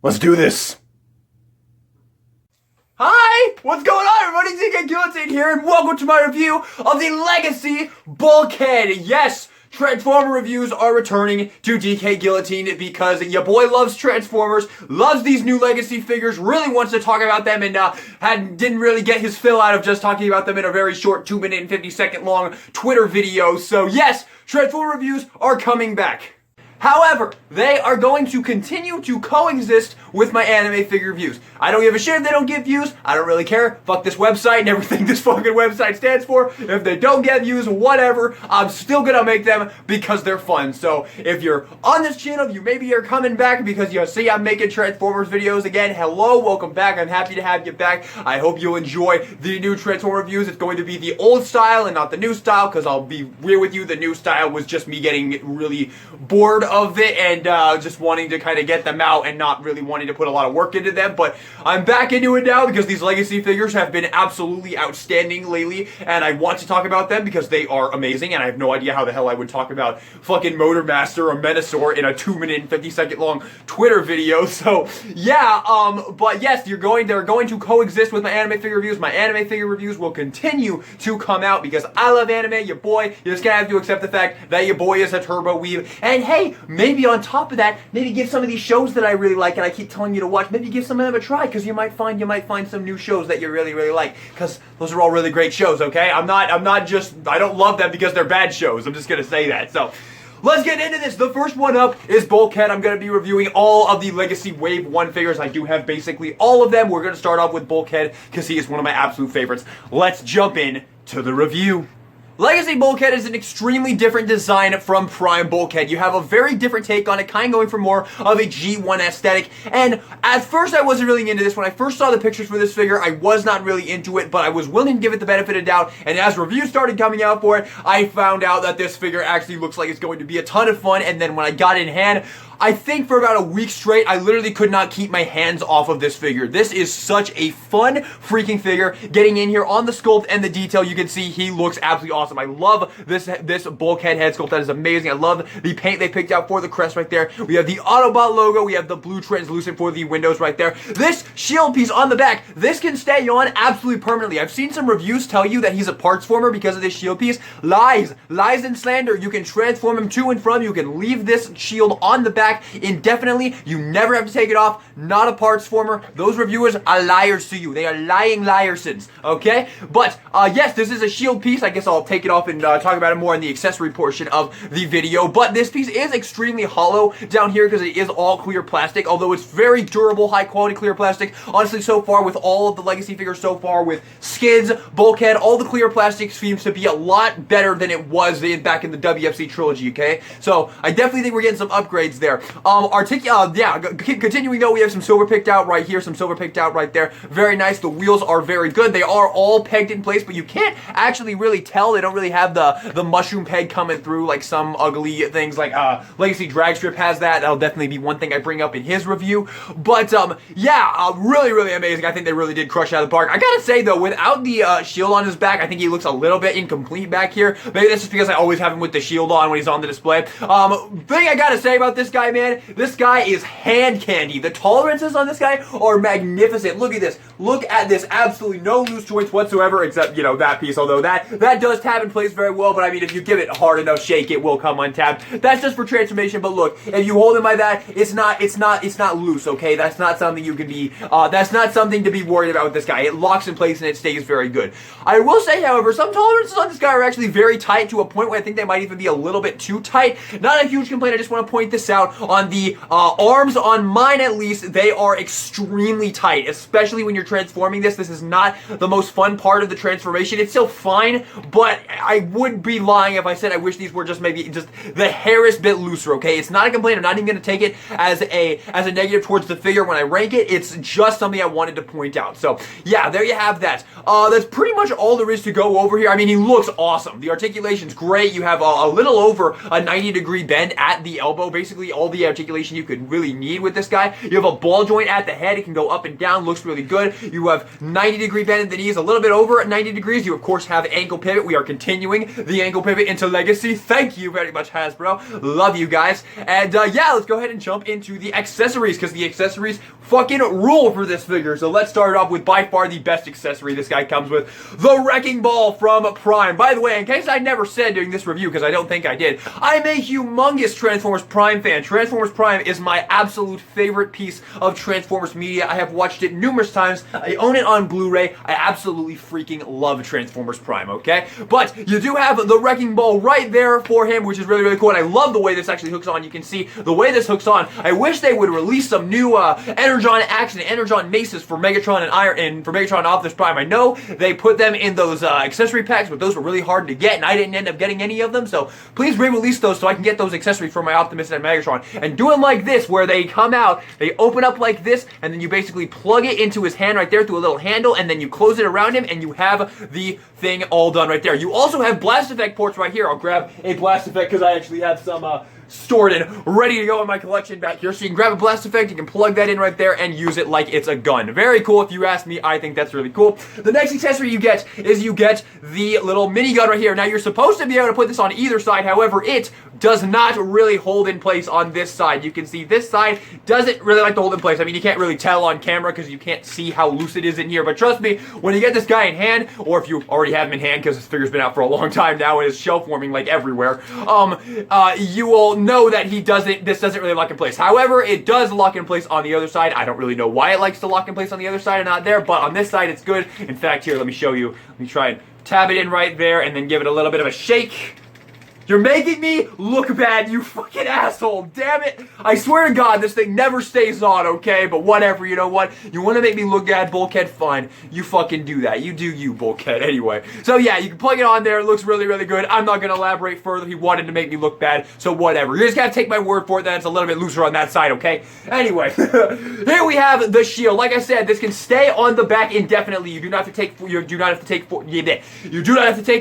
Let's do this. Hi! What's going on, everybody? DK Guillotine here, and welcome to my review of the Legacy Bulkhead. Yes, Transformer reviews are returning to DK Guillotine because your boy loves Transformers, loves these new Legacy figures, really wants to talk about them, and didn't really get his fill out of just talking about them in a very short 2-minute and 50-second long Twitter video. So yes, Transformer reviews are coming back. However, they are going to continue to coexist with my anime figure reviews. I don't give a shit if they don't get views. I don't really care. Fuck this website and everything this fucking website stands for. If they don't get views, whatever, I'm still gonna make them because they're fun. So if you're on this channel, you maybe are coming back because you see I'm making Transformers videos again. Hello, welcome back. I'm happy to have you back. I hope you'll enjoy the new Transformer reviews. It's going to be the old style and not the new style, because I'll be real with you, the new style was just me getting really bored of it and just wanting to kind of get them out and not really wanting to put a lot of work into them. But I'm back into it now because these Legacy figures have been absolutely outstanding lately, and I want to talk about them because they are amazing, and I have no idea how the hell I would talk about fucking Motor Master or Menasor in a 2-minute and 50-second long Twitter video. So yeah, but yes, they're going to coexist with my anime figure reviews. My anime figure reviews will continue to come out because I love anime. Your boy, you just gotta have to accept the fact that your boy is a turbo weeb. And hey, maybe on top of that, maybe give some of these shows that I really like and I keep telling you to watch, maybe give some of them a try, because you might find some new shows that you really like, because those are all really great shows. Okay, I don't love them because they're bad shows. I'm just gonna say that. So let's get into this. The first one up is Bulkhead. I'm going to be reviewing all of the Legacy Wave 1 figures. I do have basically all of them. We're going to start off with Bulkhead because he is one of my absolute favorites. Let's jump in to the review. Legacy Bulkhead is an extremely different design from Prime Bulkhead. You have a very different take on it, kind of going for more of a G1 aesthetic. And at first I wasn't really into this. When I first saw the pictures for this figure, I was not really into it, but I was willing to give it the benefit of doubt. And as reviews started coming out for it, I found out that this figure actually looks like it's going to be a ton of fun. And then when I got it in hand, I think for about a week straight, I literally could not keep my hands off of this figure. This is such a fun freaking figure. Getting in here on the sculpt and the detail, you can see he looks absolutely awesome. I love this Bulkhead head sculpt. That is amazing. I love the paint they picked out for the crest right there. We have the Autobot logo. We have the blue translucent for the windows right there. This shield piece on the back, this can stay on absolutely permanently. I've seen some reviews tell you that he's a parts former because of this shield piece. Lies and slander. You can transform him to and from. You can leave this shield on the back indefinitely. You never have to take it off. Not a parts former. Those reviewers are liars to you. They are lying liarsons. Okay? But yes, this is a shield piece. I guess I'll take it off and talk about it more in the accessory portion of the video. But this piece is extremely hollow down here because it is all clear plastic, although it's very durable, high quality clear plastic. Honestly, so far with all of the Legacy figures so far, with Skids, Bulkhead, all the clear plastic seems to be a lot better than it was back in the WFC trilogy. Okay? So I definitely think we're getting some upgrades there. Continuing though, we have some silver picked out right here, some silver picked out right there. Very nice. The wheels are very good. They are all pegged in place, but you can't actually really tell. They don't really have the mushroom peg coming through like some ugly things like Legacy Dragstrip has that. That'll definitely be one thing I bring up in his review. But really amazing. I think they really did crush out of the park. I gotta say though, without the shield on his back, I think he looks a little bit incomplete back here. Maybe that's just because I always have him with the shield on when he's on the display. Thing I gotta say about this guy, man, this guy is hand candy. The tolerances on this guy are magnificent. Look at this. Look at this. Absolutely no loose joints whatsoever, except, you know, that piece. Although that does tab in place very well, but I mean, if you give it a hard enough shake, it will come untabbed. That's just for transformation, but look, if you hold him like that, it's not loose, okay? That's not something you can be, that's not something to be worried about with this guy. It locks in place and it stays very good. I will say, however, some tolerances on this guy are actually very tight to a point where I think they might even be a little bit too tight. Not a huge complaint. I just want to point this out. On the arms, on mine at least, they are extremely tight, especially when you're transforming this. This is not the most fun part of the transformation. It's still fine, but I would be lying if I said I wish these were just maybe just the hairest bit looser, okay? It's not a complaint. I'm not even going to take it as a negative towards the figure when I rank it. It's just something I wanted to point out. So, yeah, there you have that. That's pretty much all there is to go over here. I mean, he looks awesome. The articulation's great. You have a little over a 90-degree bend at the elbow. Basically, all all the articulation you could really need with this guy. You have a ball joint at the head. It can go up and down, looks really good. You have 90-degree bend at the knees, a little bit over at 90 degrees. You, of course, have ankle pivot. We are continuing the ankle pivot into Legacy. Thank you very much, Hasbro. Love you guys. And yeah, let's go ahead and jump into the accessories, because the accessories fucking rule for this figure. So let's start off with by far the best accessory this guy comes with, the Wrecking Ball from Prime. By the way, in case I never said during this review, because I don't think I did, I'm a humongous Transformers Prime fan. Transformers Prime is my absolute favorite piece of Transformers media. I have watched it numerous times. I own it on Blu-ray. I absolutely freaking love Transformers Prime, okay? But you do have the Wrecking Ball right there for him, which is really, really cool. And I love the way this actually hooks on. You can see the way this hooks on. I wish they would release some new Energon Action, Energon Maces for Megatron and Iron, and for Megatron and Optimus Prime. I know they put them in those accessory packs, but those were really hard to get, and I didn't end up getting any of them. So please re-release those so I can get those accessories for my Optimus and Megatron. And do them like this, where they come out, they open up like this, and then you basically plug it into his hand right there through a little handle, and then you close it around him, and you have the thing all done right there. You also have blast effect ports right here. I'll grab a blast effect because I actually have some stored and ready to go in my collection back here. So you can grab a blast effect, you can plug that in right there and use it like it's a gun. Very cool if you ask me. I think that's really cool. The next accessory you get is you get the little minigun right here. Now you're supposed to be able to put this on either side, however it does not really hold in place on this side. You can see this side doesn't really like to hold in place. I mean, you can't really tell on camera because you can't see how loose it is in here, but trust me, when you get this guy in hand, or if you already have him in hand because this figure's been out for a long time now and is shelf warming like everywhere, you will know that this doesn't really lock in place. However, it does lock in place on the other side. I don't really know why it likes to lock in place on the other side and not there, but on this side it's good. In fact, here, let me show you. Let me try and tab it in right there and then give it a little bit of a shake. You're making me look bad, you fucking asshole. Damn it. I swear to God, this thing never stays on, okay? But whatever, you know what? You want to make me look bad, Bulkhead? Fine. You fucking do that. You do you, Bulkhead. Anyway. So yeah, you can plug it on there. It looks really, really good. I'm not going to elaborate further. He wanted to make me look bad, so whatever. You just got to take my word for it that it's a little bit looser on that side, okay? Anyway. Here we have the shield. Like I said, this can stay on the back indefinitely. You do not have to take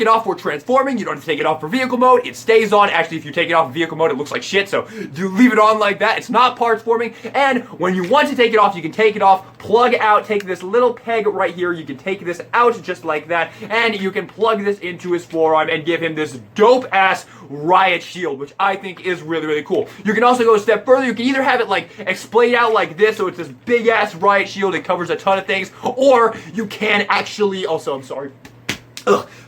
it off for transforming. You don't have to take it off for vehicle mode. It stays on. Actually, if you take it off of vehicle mode, it looks like shit, so you leave it on like that. It's not parts forming, and when you want to take it off, you can take it off, plug out, take this little peg right here, you can take this out just like that, and you can plug this into his forearm and give him this dope-ass riot shield, which I think is really, really cool. You can also go a step further. You can either have it like splayed out like this, so it's this big-ass riot shield, it covers a ton of things, or you can actually, also, I'm sorry,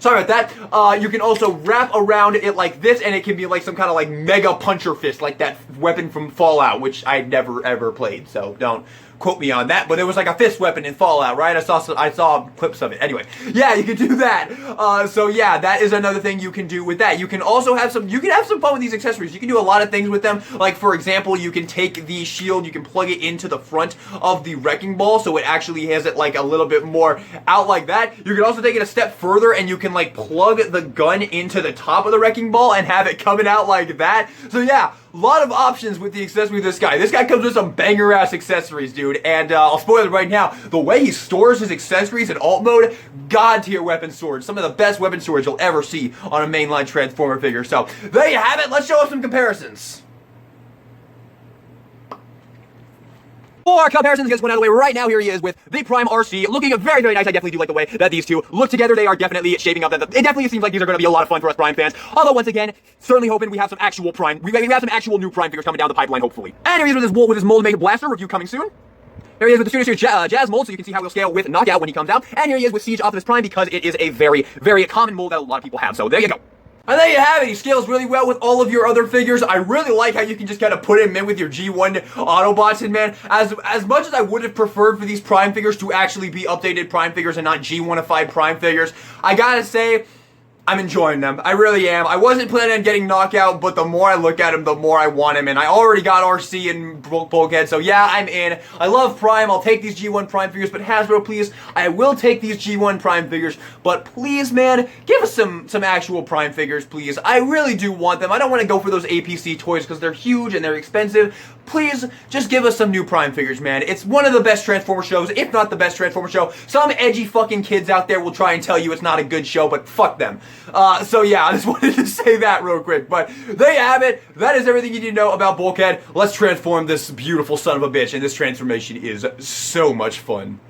sorry about that. You can also wrap around it like this, and it can be like some kind of like mega puncher fist, like that weapon from Fallout, which I never ever played, so don't quote me on that, but it was like a fist weapon in Fallout, right? I saw clips of it. Anyway, yeah, you can do that. So yeah, that is another thing you can do with that. You can also have some fun with these accessories. You can do a lot of things with them. Like, for example, you can take the shield, you can plug it into the front of the Wrecking Ball, so it actually has it like a little bit more out like that. You can also take it a step further, and you can like plug the gun into the top of the Wrecking Ball and have it coming out like that. So yeah, a lot of options with the accessory of this guy. This guy comes with some banger-ass accessories, dude. And I'll spoil it right now. The way he stores his accessories in alt mode, god-tier weapon storage. Some of the best weapon storage you'll ever see on a mainline Transformer figure. So, there you have it. Let's show off some comparisons. For comparisons, just went out of the way right now. Here he is with the Prime RC, looking very, very nice. I definitely do like the way that these two look together. They are definitely shaping up. It definitely seems like these are going to be a lot of fun for us Prime fans. Although, once again, certainly hoping we have some actual Prime. We have some actual new Prime figures coming down the pipeline, hopefully. And here he is with his mold made blaster review coming soon. Here he is with the Studio Series Jazz mold, so you can see how he'll scale with Knockout when he comes out. And here he is with Siege Optimus Prime, because it is a very, very common mold that a lot of people have. So there you go. And there you have it. He scales really well with all of your other figures. I really like how you can just kind of put him in with your G1 Autobots. And man, as much as I would have preferred for these Prime figures to actually be updated Prime figures and not G1ified Prime figures, I gotta say, I'm enjoying them. I really am. I wasn't planning on getting Knockout, but the more I look at him, the more I want him. And I already got RC and Bulkhead, so yeah, I'm in. I love Prime. I'll take these G1 Prime figures, but Hasbro, please, I will take these G1 Prime figures, but please, man, give us some actual Prime figures, please. I really do want them. I don't want to go for those APC toys because they're huge and they're expensive, please just give us some new Prime figures, man. It's one of the best Transformer shows, if not the best Transformer show. Some edgy fucking kids out there will try and tell you it's not a good show, but fuck them. So yeah, I just wanted to say that real quick. But there you have it. That is everything you need to know about Bulkhead. Let's transform this beautiful son of a bitch, and this transformation is so much fun.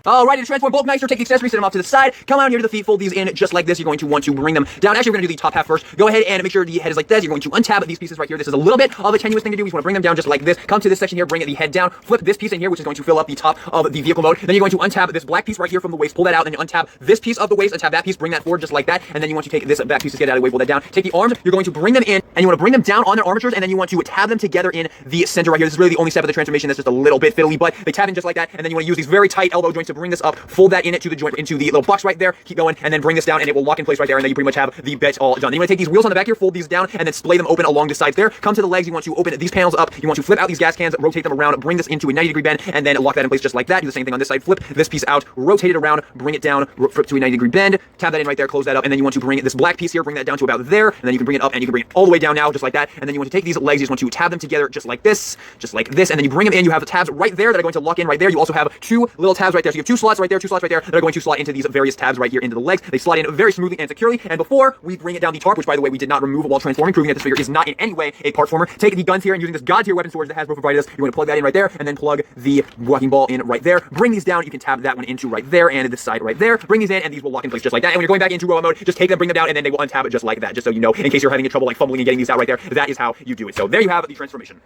Alrighty, to transform Bulkmeister, take the accessories, set them off to the side, come out here to the feet, fold these in just like this. You're going to want to bring them down. Actually, we're going to do the top half first. Go ahead and make sure the head is like this. You're going to untab these pieces right here. This is a little bit of a tenuous thing to do. We just want to bring them down just like this. Come to this section here, bring the head down, flip this piece in here, which is going to fill up the top of the vehicle mode. Then you're going to untab this black piece right here from the waist, pull that out, then you untab this piece of the waist, untab that piece, bring that forward just like that, and then you want to take this back piece to get out of the way, pull that down. Take the arms, you're going to bring them in, and you want to bring them down on their armatures, and then you want to tab them together in the center right here. This is really the only step of the transformation that's just a little bit fiddly, but they tab in just like that, and then you want to use these very tight elbow joints to bring this up, fold that in it to the joint, into the little box right there, keep going, and then bring this down, and it will lock in place right there, and then you pretty much have the bit all done. Then you want to take these wheels on the back here, fold these down, and then splay them open along the sides there. Come to the legs, you want to open these panels up, you want to flip out these gas cans, rotate them around, bring this into a 90-degree bend, and then lock that in place just like that. Do the same thing on this side, flip this piece out, rotate it around, bring it down, flip to a 90-degree bend, tab that in right there, close that up, and then you want to bring this black piece here, bring that down to about there, and then you can bring it up, and you can bring it all the way down now, just like that, and then you want to take these legs, you just want to tab them together just like this, and then you bring them in, you have the tabs right there that are going to lock in right there. You also have two little tabs right there, so you have two slots right there that are going to slot into these various tabs right here into the legs. They slide in very smoothly and securely, and before we bring it down the tarp, which by the way we did not remove while transforming, proving that this figure is not in any way a part former, take the guns here and using this god tier weapon storage that Hasbro provided us, you want to plug that in right there, and then plug the walking ball in right there. Bring these down, you can tab that one into right there, and this side right there. Bring these in, and these will lock in place just like that. And when you're going back into robot mode, just take them, bring them down, and then they will untab it just like that, just so you know, in case you're having trouble like fumbling and getting these out right there. That is how you do it. So there you have the transformation.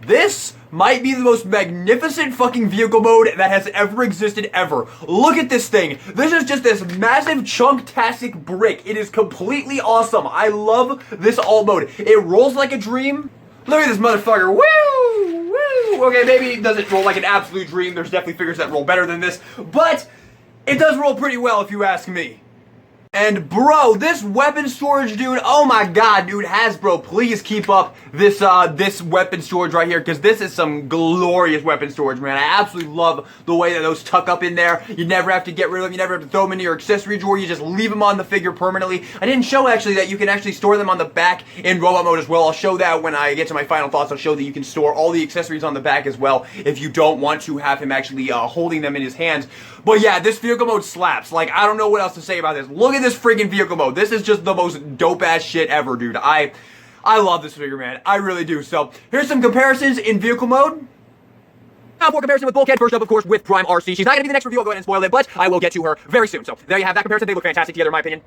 This might be the most magnificent fucking vehicle mode that has ever existed ever. Look at this thing. This is just this massive chunk-tastic brick. It is completely awesome. I love this alt mode. It rolls like a dream. Look at this motherfucker. Woo! Woo! Okay, maybe it doesn't roll like an absolute dream. There's definitely figures that roll better than this. But it does roll pretty well if you ask me. And bro, this weapon storage, dude, oh my god, dude, Hasbro, please keep up this this weapon storage right here, because this is some glorious weapon storage, man. I absolutely love the way that those tuck up in there. You never have to get rid of them, you never have to throw them into your accessory drawer, you just leave them on the figure permanently. I didn't show actually that you can actually store them on the back in robot mode as well. I'll show that when I get to my final thoughts. I'll show that you can store all the accessories on the back as well if you don't want to have him actually holding them in his hands. But yeah, this vehicle mode slaps. Like, I don't know what else to say about this. Look at this freaking vehicle mode. This is just the most dope-ass shit ever, dude. I love this figure, man. I really do. So, here's some comparisons in vehicle mode. Now for comparison with Bulkhead, first up, of course, with Prime RC. She's not going to be the next review. I'll go ahead and spoil it, but I will get to her very soon. So, there you have that comparison. They look fantastic together, in my opinion.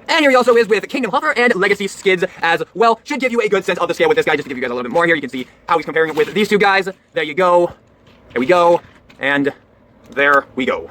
And here he also is with Kingdom Huffer and Legacy Skids as well. Should give you a good sense of the scale with this guy. Just to give you guys a little bit more here, you can see how he's comparing it with these two guys. There you go. There we go. And there we go.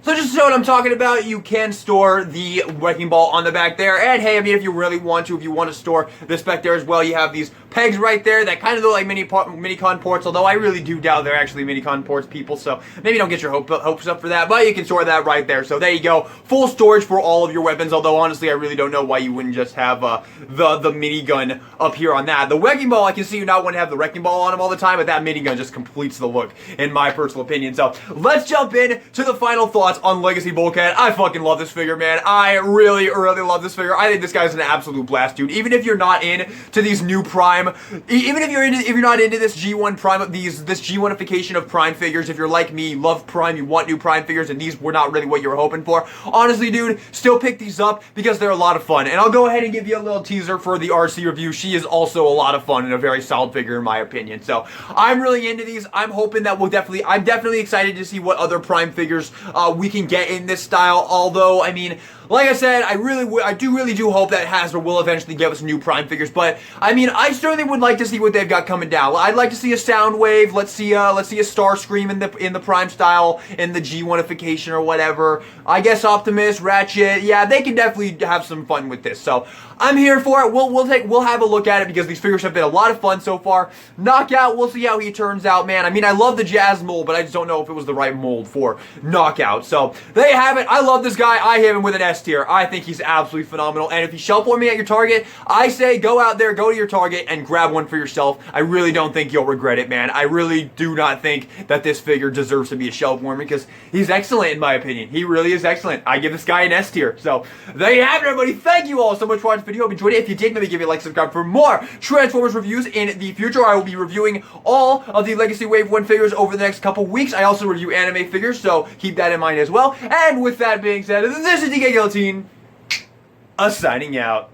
So just to show what I'm talking about, you can store the wrecking ball on the back there. And hey, I mean, if you really want to, if you want to store this back there as well, you have these pegs right there that kind of look like mini-con ports, although I really do doubt they're actually mini-con ports, people, so maybe don't get your hopes up for that, but you can store that right there. So there you go. Full storage for all of your weapons, although honestly, I really don't know why you wouldn't just have the minigun up here on that. The wrecking ball, I can see you not want to have the wrecking ball on them all the time, but that minigun just completes the look, in my personal opinion. So let's jump in to the final thoughts on Legacy Bulkhead. I fucking love this figure, man. I really, really love this figure. I think this guy's an absolute blast, dude. Even if you're not into these new Prime, even if you're not into this G1 Prime, this G1ification of Prime figures, if you're like me, you love Prime, you want new Prime figures, and these were not really what you were hoping for, honestly, dude, still pick these up because they're a lot of fun. And I'll go ahead and give you a little teaser for the RC review. She is also a lot of fun and a very solid figure in my opinion. So I'm really into these. I'm hoping that I'm definitely excited to see what other Prime figures we can get in this style, although, I mean, like I said, I really do hope that Hasbro will eventually give us new Prime figures, but, I mean, I certainly would like to see what they've got coming down. I'd like to see a Soundwave, let's see a Starscream in the Prime style, in the G1ification or whatever. I guess Optimus, Ratchet, yeah, they can definitely have some fun with this, so I'm here for it. We'll have a look at it because these figures have been a lot of fun so far. Knockout, we'll see how he turns out, man. I mean, I love the Jazz mold, but I just don't know if it was the right mold for Knockout. So, there you have it. I love this guy. I have him with an S S tier. I think he's absolutely phenomenal. And if you shelf warm me at your Target, I say go out there, go to your Target, and grab one for yourself. I really don't think you'll regret it, man. I really do not think that this figure deserves to be a shelf warmer because he's excellent in my opinion. He really is excellent. I give this guy an S tier. So there you have it, everybody. Thank you all so much for watching the video. Hope you enjoyed it. If you did, maybe give it a like, subscribe for more Transformers reviews in the future. I will be reviewing all of the Legacy Wave 1 figures over the next couple weeks. I also review anime figures, so keep that in mind as well. And with that being said, this is DK Guillotine, signing out.